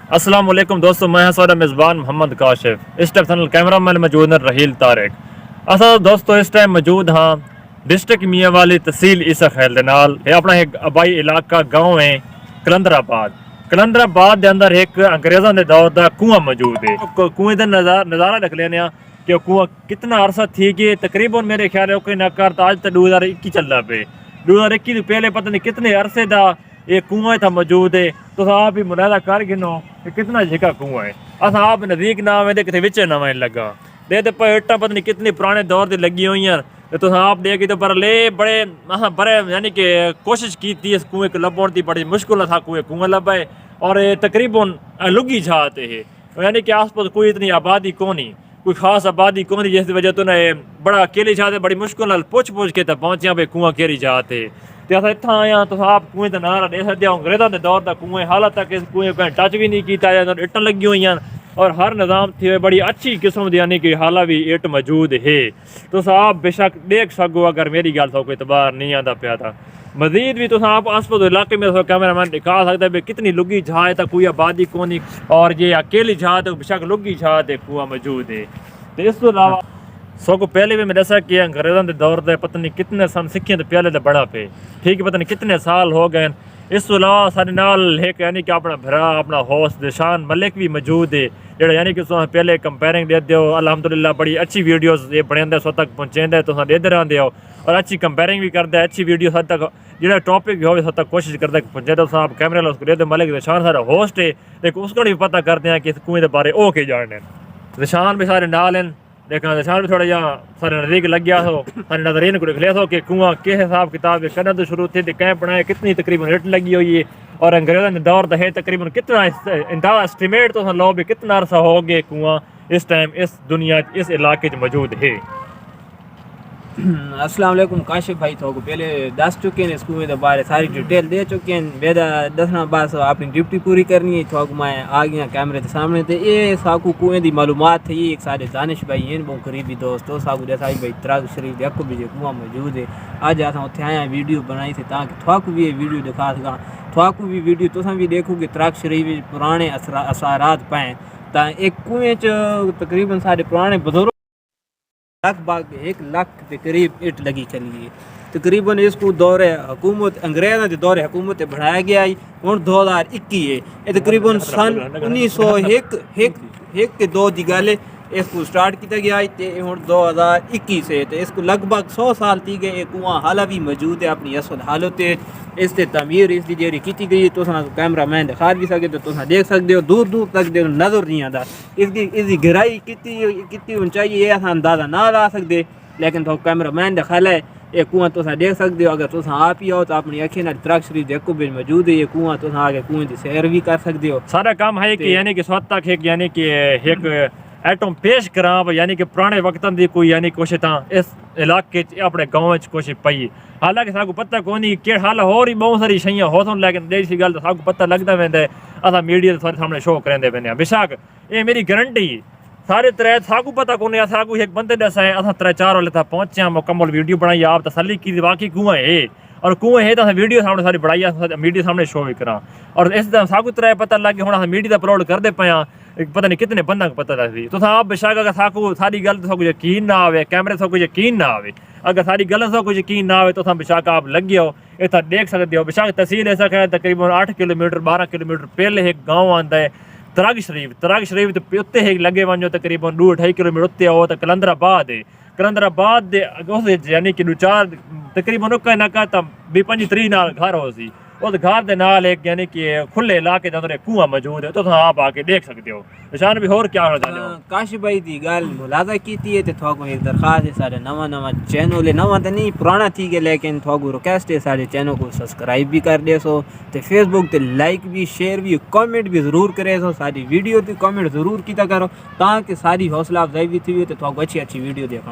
अस्सलाम वालेकुम दोस्तों, मैं हसारा मेज़बान मोहम्मद काशिफ। इस टाइम चैनल कैमरा मैन मौजूद है रहील तारिक। असा दोस्तों इस टाइम मौजूद हाँ डिस्ट्रिक्ट मियाँ वाली तहसील ईसा खैल दे नाल ये अपना एक आबाई इलाका गाँव है कलंदराबाद। कलंदराबाद के अंदर एक अंग्रेज़ों के दौर का कुआं मौजूद है। कुएं का नज़ारा देख लेने कि कुआं कितना अरसा थी कि तकरीबन मेरे ख्याल है ना कर आज तो 2021 चल रहा पे 2021 तो पहले पता नहीं कितने अरसे का ये कुआं था मौजूद है। तो आप भी मुलाजा कर गिनो कि कितना झिका कुआं है। असा आप नज़दीक ना आवे कितने विच ना लगा दे तो इट्टा पता नहीं कितने पुराने दौर की लगी हुई हैं। तो आप देखी तो पर ले बड़े बड़े यानी कि कोशिश की थी इस कुएं को लभण की, बड़ी मुश्किल था कुआं लभे। और तकरीबन लुगी छाते है यानी कि आस पास कोई इतनी आबादी कोनी, कोई खास आबादी कोनी, जिस वजह तो ना बड़ा अकेली छाते बड़ी मुश्किल पुछ के तो पहुंचे भाई कुआं केरी छाते। तो अस इतना आया तो आप कुएं का नारा दे सकते हो। अंग्रेज़ों के दौर का कुएं हाल तक इस कुएं को टच भी नहीं किया, इट्टां लगी हुई हैं और हर निज़ाम थी बड़ी अच्छी किस्म की यानी कि हाला भी इट मौजूद है। तो आप बेशक देख सको अगर मेरी गल तो कोई एतबार नहीं आता पाया था। मजीद भी तो आप आस पास इलाके में कैमरा मैन दिखा सकते भाई कितनी लुगी छा है तो कोई आबादी कोनी और ये अकेली छा तो बेशक लुगी छा तो कुआं मौजूद है। तो इस तो अलावा सो को पहले भी मैं दसा कि अंग्रेज़ों के दौर से पता नहीं कितने सन सिक्कियां तो पहले तो बड़ा पे ठीक है, पता नहीं कितने साल हो गए। इस तो अलावा सारे नाल एक यानी कि अपना भरा अपना होस्ट दिशान मलिक भी मौजूद है जो यानी कि पहले कंपेयरिंग दे दो अल्हम्दुलिल्लाह बड़ी अच्छी वीडियोस ये बने सो तक पहुँचेंदे तो देते रहते हो और अच्छी कंपेयरिंग भी करते अच्छी वीडियो हद तक जो टॉपिक भी हो हद तक कोशिश करते पहुँचे। तो आप कैमरे लो दे दो मलिक दिशान सारा होस्ट है लेकिन उसको भी पता करते हैं कि इस कुएं के बारे ओ के जानने दिशान भी सारे नाल हैं। देखा दिशान भी थोड़ा जहाँ सारे नज़दीक लग गया हो सारे नजरीन को देख लिया कि कुआं किस हिसाब किताब के कदम तो शुरू थे कैं बनाए कितनी तकरीबन रेट लगी हुई है और अंग्रेज़ों के दौर है तकरीबन कितना इंतहा एस्टिमेट तो लो भी कितना अरसा हो गया कुआं इस टाइम इस दुनिया इस इलाके मौजूद है। अस्सलाम वालेकुम काशिफ भाई तो पहले दस चुके हैं इस कुएं के बारे सारी डिटेल दे चुके हैं। बेदा दसना बस अपनी ड्यूटी पूरी करनी है तो मैं आ गया कैमरे के सामने तो ये साकू कुएं की मालूमात है। एक सारे दानिश भाई हैं बहुत करीबी दोस्तों साकू जैसा भाई त्राग शरीफ देखो भी कुआं मौजूद है। अज अस उत्थे आया वीडियो बनाई थी ताकि थोक भी ये वीडियो दिखा सका थोक भी वीडियो तुम भी देखो कि त्राग शरीफ पुराने असरात पाएँ तो एक कुएं तकरीबन सारे पुराने बुजुर्ग लगभग 1 लाख के करीब इट लगी चली है। तकरीबन इसको दौर हुकूमत अंग्रेज़ों के दौर हुकूमत बढ़ाया गया है हूँ 2021 है। ये तकरीबन सन 1901 के 2 की गल है इसको स्टार्ट किया गया है तो हूँ 2021 है। तो इसको लगभग 100 साल थी गए कुआं हाला भी मौजूद है अपनी असल हालत इस तमीर इसकी जेरी की गई है। तो कैमरा मैन दिखा भी सके तो देख सकते हो दूर दूर तक नज़र नहीं आता इसकी गहराई कितनी ऊंचाई है अस अंदाज़ा ना ला सकते लेकिन तो कैमरा मैन दिखा ला ये कुआं तो देख सकते हो। अगर तुम आप ही आओ तो अपनी अखी ना त्राग शरीफ देखो भी मौजूद है ये कुआं तो आगे कुएं की सैर भी कर सकते हो। सारा काम है कि यानी कि स्वत तक एक यानी कि एक एटम पेश करा यानी कि पुराने वक्तन की कोई यानी कोशिश इस इलाके अपने गाँव कोशिश पई। हालांकि साकू पता कोनी कि हाल होर ही बहुत सारी शैयां हो सन लेकिन देसी गल तो साकू पता लगता वेंदा है असां मीडिया के सामने शो करेंदे वेंदे बेशक ये मेरी गारंटी सारे त्रै साकू पता कोनी साकू एक बंदे दसा है असां 3-4 वाले तक पहुंचे मुकम्मल वीडियो बनाई आप तसल्ली की बाकी कुआं है और कुएं है तो वीडियो सामने सारी बढ़ाई मीडिया सामने शो भी करा और इस साकू त्रै पता लग हूँ अस मीडिया अपलोड करते पाया पता नहीं कितने बंदा पता लगी। तो आप बेशक अगर साकू सारी गल तो यकीन ना आवे कैमरे से यकीन ना आवे अगर सारी गल से यकीन ना आवे तो बेशक आप लगे हो इतना देख सकते हो। बेशक तहसील ऐसा है तकरीबन 8 किलोमीटर 12 किलोमीटर पहले एक गाँव आता है त्राग शरीफ तो उत्ते एक लगे वनो तकरीबन 2-2.5 किलोमीटर उत्ते आओ तो कलंदराबाद है कलंदराबाद यानी कि 2-4 तकरीबन उका नका तो 20-25 नाल घर हो सी उस घर के नाल एक यानी कि खुले इलाके के अंदर एक कुआं मौजूद है तो आप आके देख सकते हो। निशान भी होर क्या होना चाहते हो काशिफ भाई की गल मुलाजा की है तो थोक एक दरखास्त है सारे नवा चैनल है नवा तो नहीं पुराना थी गया लेकिन थोक रिक्वेस्ट है सारे चैनल को सब्सक्राइब भी कर दे सो तो फेसबुक ते लाइक भी शेयर भी कमेंट भी जरूर करे सो सारी वीडियो ते कमेंट जरूर किया करो ताकि सारी हौसला अफजाई भी थी तो थोक अच्छी वीडियो देखो।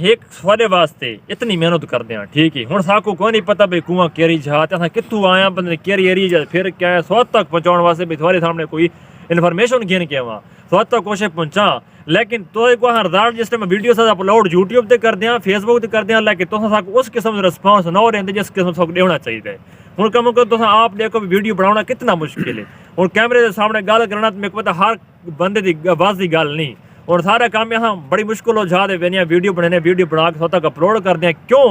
एक थोड़े वास्ते इतनी मेहनत करते हैं ठीक है हूँ साकू को नहीं पता भाई कुआं केरी जा कितों आया बंदे केरी एरिया फिर क्या है स्वत तक पहुँचाने वास्ते भी थोड़े सामने कोई इन्फॉर्मेशन घेन के वहाँ स्वत तक कोशिश पहुँचा लेकिन तो एक रिजल्ट जिस टाइम वीडियो अपलोड यूट्यूब पर कर दें फेसबुक पर कर दें लेकिन तुम उस किस्म का रिस्पॉन्स ना हो रहे जिस किस्म से देना चाहिए। ਹੁਣ कम को तुम आप देखो वीडियो बनाना कितना मुश्किल है और कैमरे के सामने गल करना तो मेरे को पता हर बंदे की बस की गल नहीं और सारा काम यहाँ बड़ी मुश्किल हो जाते पे वीडियो बनाने वीडियो बना के सौ तक अपलोड कर दें क्यों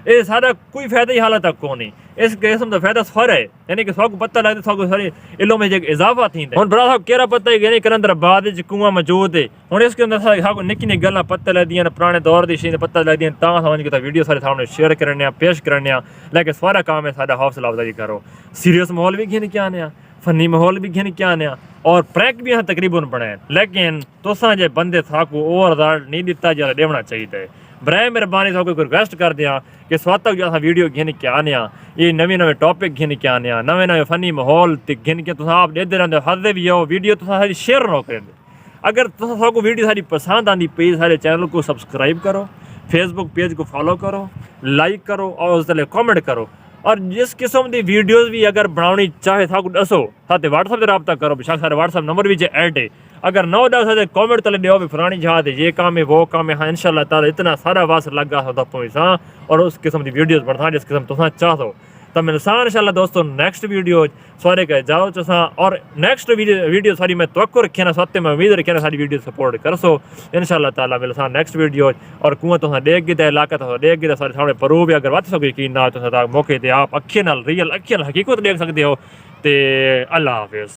ये सारा कोई फायदा ही हाल तक को नहीं इस किस्म का फायदा सर है यानी कि सौ को पता लगता सौ को सारी इलो में जो इजाफा थी हूँ बड़ा साहब केरा पता है यानी अंदर बाद कुआं मौजूद है हूँ इसके अंदर साको निक्की निक्की गल्लां पता लगदियां पुराने दौर की चीज़ें पता लगदियां समझ के वीडियो सारे सामने शेयर करने पेश करने लेकिन सारा काम है सारा हौसला अफजाई करो सीरियस माहौल भी घिन के आने फनी माहौल भी घिन के आने और प्रैंक भी यहाँ तकरीबन बनाए लेकिन तुसा जे बंदे साको ओवर रिजल्ट नहीं दिता जरा देना चाहिए बराए मेहरबानी साको रिक्वेस्ट कर दिया कि स्वाद तक जो अस वीडियो घिन के आने ये नवे नवे टॉपिक घिन के आने नवे नवे फनी माहौल घिन के तुम आप देते रहते हसदे भी आओ वीडियो तुम सारी शेयर न करें अगर तुम साको वीडियो सारी पसंद आती पे सारे चैनल को सब्सक्राइब करो फेसबुक पेज को फॉलो करो लाइक करो और उस कॉमेंट करो और जिस किस्म की वीडियोज़ भी अगर बनानी चाहे साको दसो साथ व्हाट्सअप से रब्ता करो बेशक सारे व्हाट्सअप नंबर भी ऐड है अगर न दस सकते कॉमेंट तले दो भी फलानी जहाँ ये काम है वो काम है हाँ इंशाल्लाह ताला इतना सारा वास लगा होता पैसा और उस किस्म की वीडियोज़ बढ़ा जिस किस्म तुम चाहो तो मिलसा इंशाल्लाह दोस्तों नेक्स्ट वीडियो सारे कहे जाओ तुसा और नेक्स्ट वीडियो सारी मैं तो रखे ना सत्य मैं उम्मीद रखे ना सारी वीडियो सपोर्ट कर सो इंशाल्लाह ताला मिलसा नेक्स्ट वीडियो और कुआं तुसा देख गए इलाका तुसा देख गए सारे सामने प्रूफ अगर वध सको यकीन ना तुसा मौके ते आप अखियां नाल रियल अखियां हकीकत देख सकते हो ते अल्लाह हाफिज़।